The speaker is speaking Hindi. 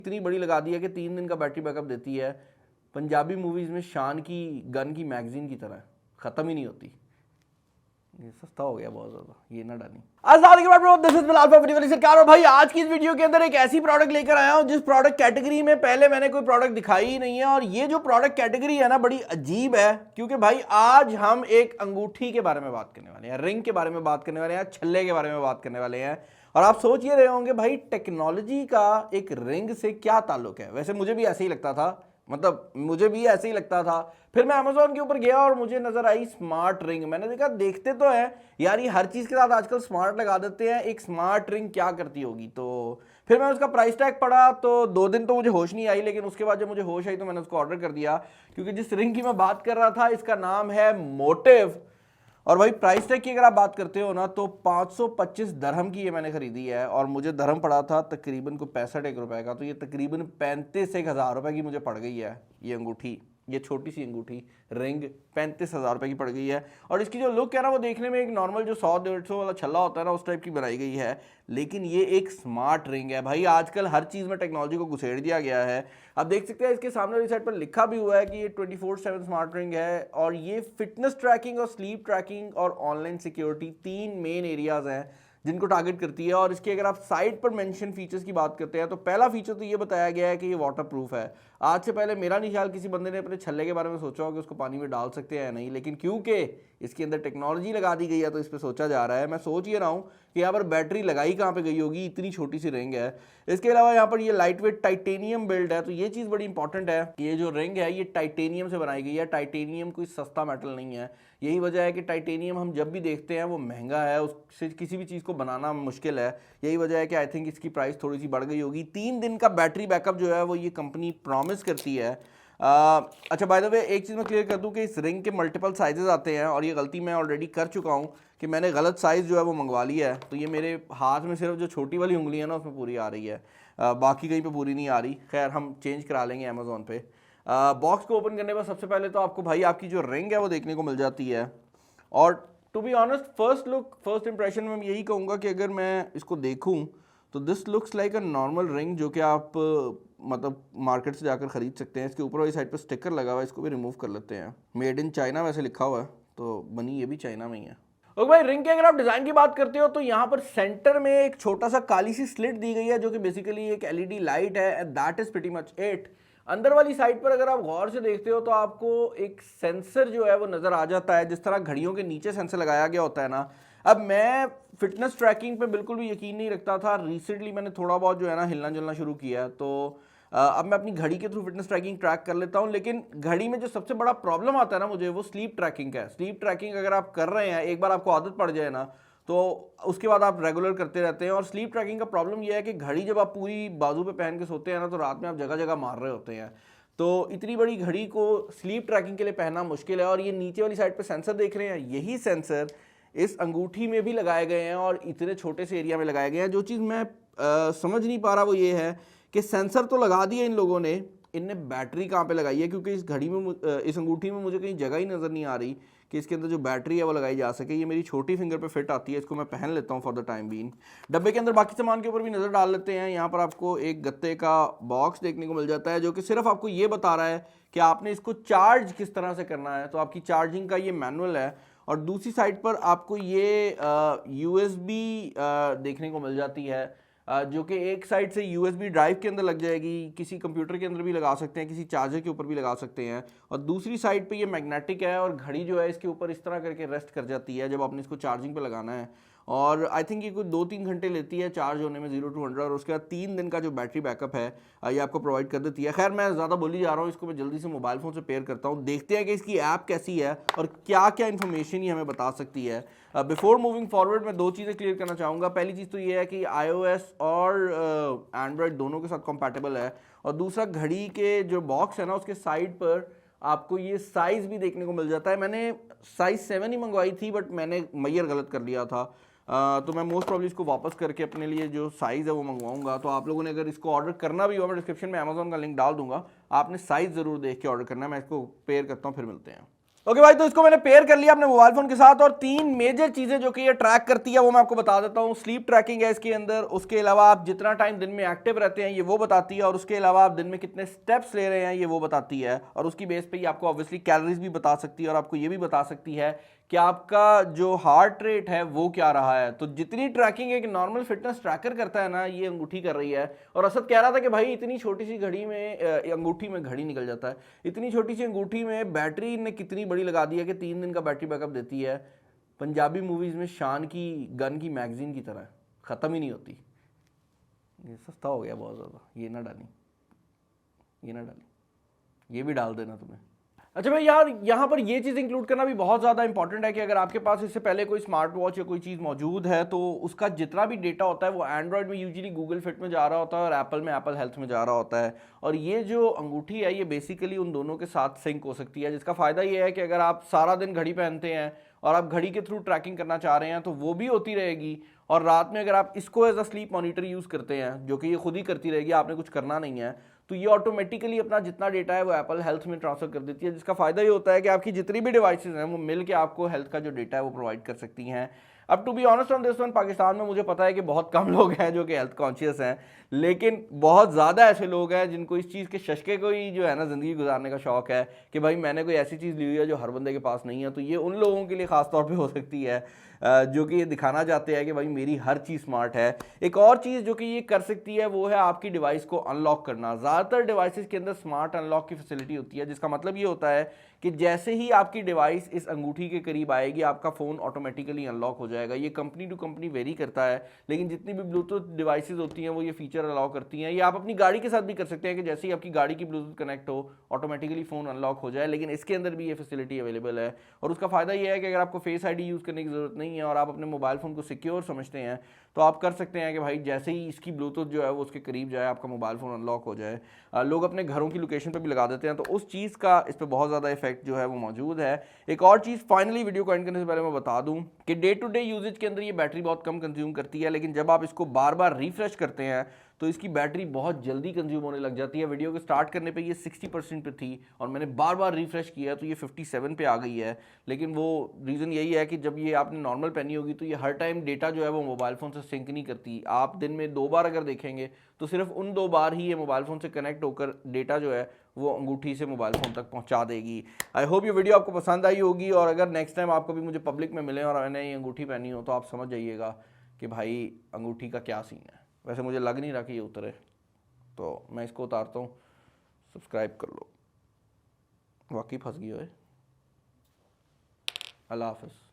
इतनी बड़ी लगा दी है कि 3 दिन का बैटरी बैकअप देती है। पंजाबी मूवीज़ में शान की गन की मैगजीन की तरह ख़त्म ही नहीं होती। ये सस्ता हो गया बहुत ज़्यादा, ये ना डाली। अस्सलाम वालेकुम, दिस इज बिलाल फैमिली वाली सरकार। और भाई आज की इस वीडियो के अंदर एक ऐसी प्रोडक्ट लेकर आया हूं जिस प्रोडक्ट कैटेगरी में पहले मैंने कोई प्रोडक्ट दिखाई ही नहीं है। और ये जो प्रोडक्ट कैटेगरी है ना, बड़ी अजीब है, क्योंकि भाई आज हम एक अंगूठी के बारे में बात करने वाले हैं, रिंग के बारे में बात करने वाले हैं, छल्ले के बारे में बात करने वाले हैं। और आप सोच ये रहे होंगे भाई टेक्नोलॉजी का एक रिंग से क्या ताल्लुक है। वैसे मुझे भी ऐसे ही लगता था, मतलब मुझे भी ऐसे ही लगता था। फिर मैं अमेजोन के ऊपर गया और मुझे नजर आई स्मार्ट रिंग। मैंने देखा देखते तो है यार, ये हर चीज के साथ आजकल स्मार्ट लगा देते हैं, एक स्मार्ट रिंग क्या करती होगी। तो फिर मैं उसका प्राइस टैग पढ़ा तो 2 दिन तो मुझे होश नहीं आई, लेकिन उसके बाद जब मुझे होश आई तो मैंने उसको ऑर्डर कर दिया, क्योंकि जिस रिंग की मैं बात कर रहा था इसका नाम है मोटिव। और भाई प्राइस टैग की अगर आप बात करते हो ना तो 525 दरहम की ये मैंने खरीदी है। और मुझे दरहम पड़ा था तकरीबन को 65 रुपए का, तो ये तकरीबन 35-1 हज़ार रुपए की मुझे पड़ गई है ये अंगूठी। ये छोटी सी अंगूठी रिंग 35,000 रुपए की पड़ गई है। और इसकी जो लुक है ना, वो देखने में एक नॉर्मल जो 100-150 वाला छल्ला होता है ना, उस टाइप की बनाई गई है। लेकिन ये एक स्मार्ट रिंग है भाई। आजकल हर चीज़ में टेक्नोलॉजी को घुसेड़ दिया गया है। आप देख सकते हैं इसके सामने वाली साइड पर लिखा भी हुआ है कि ये 24/7 स्मार्ट रिंग है। और ये फिटनेस ट्रैकिंग और स्लीप ट्रैकिंग और ऑनलाइन सिक्योरिटी 3 मेन एरियाज हैं जिनको टारगेट करती है। और इसके अगर आप साइड पर मेंशन फीचर्स की बात करते हैं तो पहला फीचर तो ये बताया गया है कि ये वाटर प्रूफ है। आज से पहले मेरा नहीं ख्याल किसी बंदे ने अपने छल्ले के बारे में सोचा हो कि उसको पानी में डाल सकते हैं या नहीं, लेकिन क्योंकि इसके अंदर टेक्नोलॉजी लगा दी गई है तो इस पर सोचा जा रहा है। मैं सोच ये रहा हूँ कि यहाँ पर बैटरी लगाई कहाँ पे गई होगी, इतनी छोटी सी रिंग है। इसके अलावा यहाँ पर ये लाइट वेट टाइटेनियम बिल्ड है, तो ये चीज़ बड़ी इंपॉर्टेंट है कि ये जो रिंग है ये टाइटेनियम से बनाई गई है। टाइटेनियम कोई सस्ता मेटल नहीं है। यही वजह है कि टाइटेनियम हम जब भी देखते हैं वो महंगा है, उससे किसी भी चीज़ को बनाना मुश्किल है। यही वजह है कि आई थिंक इसकी प्राइस थोड़ी सी बढ़ गई होगी। 3 दिन का बैटरी बैकअप जो है वो ये कंपनी प्रॉमिस करती है। अच्छा बाय द वे एक चीज़ मैं क्लियर कर दूं कि इस रिंग के मल्टीपल साइजेस आते हैं, और ये गलती मैं ऑलरेडी कर चुका हूं कि मैंने गलत साइज़ जो है वो मंगवा लिया है। तो ये मेरे हाथ में सिर्फ जो छोटी वाली उंगली है ना उसमें पूरी आ रही है, बाकी कहीं पे पूरी नहीं आ रही। खैर हम चेंज करा लेंगे अमेजोन पे। बॉक्स को ओपन करने पर सबसे पहले तो आपको भाई आपकी जो रिंग है वो देखने को मिल जाती है। और to be honest first impression में मैं यही कहूँगा कि अगर मैं इसको देखूँ तो this looks like a normal ring जो कि आप मतलब मार्केट से जाकर ख़रीद सकते हैं। इसके ऊपर वाली साइड पर स्टिकर लगा हुआ है, इसको भी रिमूव कर लेते हैं। मेड इन चाइना वैसे लिखा हुआ है, तो बनी ये भी चाइना में ही है। ओके भाई, रिंग के अगर आप डिज़ाइन की बात करते हो तो यहाँ पर सेंटर में एक छोटा सा काली सी स्लिट दी गई है जो कि बेसिकली एक एलईडी लाइट है, and that is pretty much it. अंदर वाली साइड पर अगर आप गौर से देखते हो तो आपको एक सेंसर जो है वो नज़र आ जाता है, जिस तरह घड़ियों के नीचे सेंसर लगाया गया होता है ना। अब मैं फिटनेस ट्रैकिंग पे बिल्कुल भी यकीन नहीं रखता था। रिसेंटली मैंने थोड़ा बहुत जो है ना हिलना जुलना शुरू किया, तो अब मैं अपनी घड़ी के थ्रू फिटनेस ट्रैकिंग ट्रैक कर लेता हूँ। लेकिन घड़ी में जो सबसे बड़ा प्रॉब्लम आता है ना मुझे, वो स्लीप ट्रैकिंग का है। स्लीप ट्रैकिंग अगर आप कर रहे हैं, एक बार आपको आदत पड़ जाए ना, तो उसके बाद आप रेगुलर करते रहते हैं। और स्लीप ट्रैकिंग का प्रॉब्लम यह है कि घड़ी जब आप पूरी बाजू पे पहन के सोते हैं ना, तो रात में आप जगह जगह मार रहे होते हैं। तो इतनी बड़ी घड़ी को स्लीप ट्रैकिंग के लिए पहनना मुश्किल है। और ये नीचे वाली साइड पे सेंसर देख रहे हैं, यही सेंसर इस अंगूठी में भी लगाए गए हैं और इतने छोटे से एरिया में लगाए गए हैं। जो चीज़ मैं समझ नहीं पा रहा वो ये है कि सेंसर तो लगा दिए इन लोगों ने, इनने बैटरी कहाँ पे लगाई है, क्योंकि इस घड़ी में इस अंगूठी में मुझे कहीं जगह ही नज़र नहीं आ रही कि इसके अंदर जो बैटरी है वो लगाई जा सके। ये मेरी छोटी फिंगर पे फिट आती है, इसको मैं पहन लेता हूँ फॉर द टाइम बीइंग। डब्बे के अंदर बाकी सामान के ऊपर भी नज़र डाल लेते हैं। यहाँ पर आपको एक गत्ते का बॉक्स देखने को मिल जाता है जो कि सिर्फ आपको ये बता रहा है कि आपने इसको चार्ज किस तरह से करना है। तो आपकी चार्जिंग का ये मैनुअल है। और दूसरी साइड पर आपको ये USB देखने को मिल जाती है, जो कि एक साइड से USB ड्राइव के अंदर लग जाएगी, किसी कंप्यूटर के अंदर भी लगा सकते हैं, किसी चार्जर के ऊपर भी लगा सकते हैं। और दूसरी साइड पे ये मैग्नेटिक है और घड़ी जो है इसके ऊपर इस तरह करके रेस्ट कर जाती है जब आपने इसको चार्जिंग पे लगाना है। और आई थिंक ये कुछ 2-3 घंटे लेती है चार्ज होने में 0 to 100, और उसके बाद 3 दिन का जो बैटरी बैकअप है ये आपको प्रोवाइड कर देती है। खैर मैं ज़्यादा बोली जा रहा हूँ, इसको मैं जल्दी से मोबाइल फ़ोन से पेयर करता हूँ, देखते हैं कि इसकी ऐप कैसी है और क्या क्या इन्फॉर्मेशन ये हमें बता सकती है। बिफोर मूविंग फॉरवर्ड मैं 2 चीज़ें क्लियर करना चाहूँगा। पहली चीज़ तो ये है कि iOS और एंड्रॉयड दोनों के साथ कंपैटिबल है। और दूसरा, घड़ी के जो बॉक्स है ना उसके साइड पर आपको ये साइज़ भी देखने को मिल जाता है। मैंने साइज़ 7 ही मंगवाई थी, बट मैंने मैयर गलत कर लिया था। तो मैं मोस्ट प्रॉब्ली इसको वापस करके अपने लिए जो साइज़ है वो मंगवाऊंगा। तो आप लोगों ने अगर इसको ऑर्डर करना भी हो, मैं डिस्क्रिप्शन में अमेजोन का लिंक डाल दूंगा, आपने साइज़ ज़रूर देख के ऑर्डर करना है। मैं इसको पेयर करता हूँ, फिर मिलते हैं। ओके भाई, तो इसको मैंने पेयर कर लिया अपने मोबाइल फोन के साथ और 3 मेजर चीजें जो कि ये ट्रैक करती है वो मैं आपको बता देता हूँ। स्लीप ट्रैकिंग है इसके अंदर, उसके अलावा आप जितना टाइम दिन में एक्टिव रहते हैं ये वो बताती है, और उसके अलावा आप दिन में कितने स्टेप्स ले रहे हैं ये वो बताती है, और उसकी बेस पे ही आपको ऑब्वियसली कैलोरीज भी बता सकती है, और आपको ये भी बता सकती है कि आपका जो हार्ट रेट है वो क्या रहा है। तो जितनी ट्रैकिंग एक नॉर्मल फिटनेस ट्रैकर करता है ना, ये अंगूठी कर रही है। और असद कह रहा था कि भाई इतनी छोटी सी घड़ी में अंगूठी में घड़ी निकल जाता है, इतनी छोटी सी अंगूठी में बैटरी ने कितनी बड़ी लगा दी है कि 3 दिन का बैटरी बैकअप देती है। पंजाबी मूवीज में शान की गन की मैगजीन की तरह ख़त्म ही नहीं होती। ये सस्ता हो गया बहुत ज़्यादा, ये ना डाली, ये ना डाली, ये भी डाल देना तुम्हें। अच्छा भाई यार, यहाँ पर ये चीज़ इंक्लूड करना भी बहुत ज़्यादा इंपॉर्टेंट है कि अगर आपके पास इससे पहले कोई स्मार्ट वॉच या कोई चीज़ मौजूद है तो उसका जितना भी डेटा होता है वो एंड्रॉयड में यूजुअली गूगल फिट में जा रहा होता है और एप्पल में एप्पल हेल्थ में जा रहा होता है। और ये जो अंगूठी है ये बेसिकली उन दोनों के साथ सिंक हो सकती है, जिसका फ़ायदा ये है कि अगर आप सारा दिन घड़ी पहनते हैं और आप घड़ी के थ्रू ट्रैकिंग करना चाह रहे हैं तो वो भी होती रहेगी, और रात में अगर आप इसको as a sleep monitor use करते हैं जो कि ये खुद ही करती रहेगी, आपने कुछ करना नहीं है, तो ये ऑटोमेटिकली अपना जितना डेटा है वो एप्पल हेल्थ में ट्रांसफर कर देती है, जिसका फायदा ये होता है कि आपकी जितनी भी डिवाइसेज हैं वो मिल के आपको हेल्थ का जो डेटा है वो प्रोवाइड कर सकती हैं। अब to be honest on this one, Pakistan में मुझे पता है कि बहुत कम लोग हैं जो कि हेल्थ कॉन्शियस हैं, लेकिन बहुत ज़्यादा ऐसे लोग हैं जिनको इस चीज़ के शशके को ही जो है ना ज़िंदगी गुजारने का शौक है कि भाई मैंने कोई ऐसी चीज़ ली हुई है जो हर बंदे के पास नहीं है। तो ये उन लोगों के लिए ख़ास तौर पे हो सकती है जो कि ये दिखाना चाहते हैं कि भाई मेरी हर चीज़ स्मार्ट है। एक और चीज़ जो कि ये कर सकती है वो है आपकी डिवाइस को अनलॉक करना। ज़्यादातर डिवाइसेस के अंदर स्मार्ट अनलॉक की फैसिलिटी होती है, जिसका मतलब ये होता है कि जैसे ही आपकी डिवाइस इस अंगूठी के करीब आएगी आपका फ़ोन ऑटोमेटिकली अनलॉक हो जाएगा। ये कंपनी टू कंपनी वेरी करता है, लेकिन जितनी भी ब्लूटूथ डिवाइसेस होती हैं वो ये फीचर अलाउ करती हैं। ये आप अपनी गाड़ी के साथ भी कर सकते हैं कि जैसे ही आपकी गाड़ी की ब्लूटूथ कनेक्ट हो ऑटोमेटिकली फ़ोन अनलॉक हो जाए, लेकिन इसके अंदर भी ये फैसिलिटी अवेलेबल है। और उसका फ़ायदा ये है कि अगर आपको फेस आईडी यूज़ करने की ज़रूरत नहीं है और आप अपने मोबाइल फ़ोन को सिक्योर समझते हैं तो आप कर सकते हैं कि भाई जैसे ही इसकी ब्लूटूथ जो है वो उसके करीब जाए आपका मोबाइल फ़ोन अनलॉक हो जाए। लोग अपने घरों की लोकेशन पे भी लगा देते हैं, तो उस चीज़ का इस पर बहुत ज़्यादा इफेक्ट जो है वो मौजूद है। एक और चीज़ फाइनली वीडियो को एंड करने से पहले मैं बता दूं कि डे टू डे यूजेज के अंदर ये बैटरी बहुत कम कंज्यूम करती है, लेकिन जब आप इसको बार बार रिफ्रेश करते हैं तो इसकी बैटरी बहुत जल्दी कंज्यूम होने लग जाती है। वीडियो को स्टार्ट करने पे ये 60% पे थी और मैंने बार बार रिफ्रेश किया तो ये 57 पे आ गई है। लेकिन वो रीज़न यही है कि जब ये आपने नॉर्मल पहनी होगी तो ये हर टाइम डेटा जो है वो मोबाइल फ़ोन से सिंक नहीं करती। आप दिन में 2 बार अगर देखेंगे तो सिर्फ उन 2 बार ही ये मोबाइल फ़ोन से कनेक्ट होकर डेटा जो है वो अंगूठी से मोबाइल फ़ोन तक पहुंचा देगी। आई होप ये वीडियो आपको पसंद आई होगी, और अगर नेक्स्ट टाइम आप कभी मुझे पब्लिक में मिलें और मैंने ये अंगूठी पहनी हो तो आप समझ जाइएगा कि भाई अंगूठी का क्या सीन है। वैसे मुझे लग नहीं रहा कि ये उतरे, तो मैं इसको उतारता हूँ। सब्सक्राइब कर लो, वाकई फंस गई हो। अल्लाह हाफ़िज़।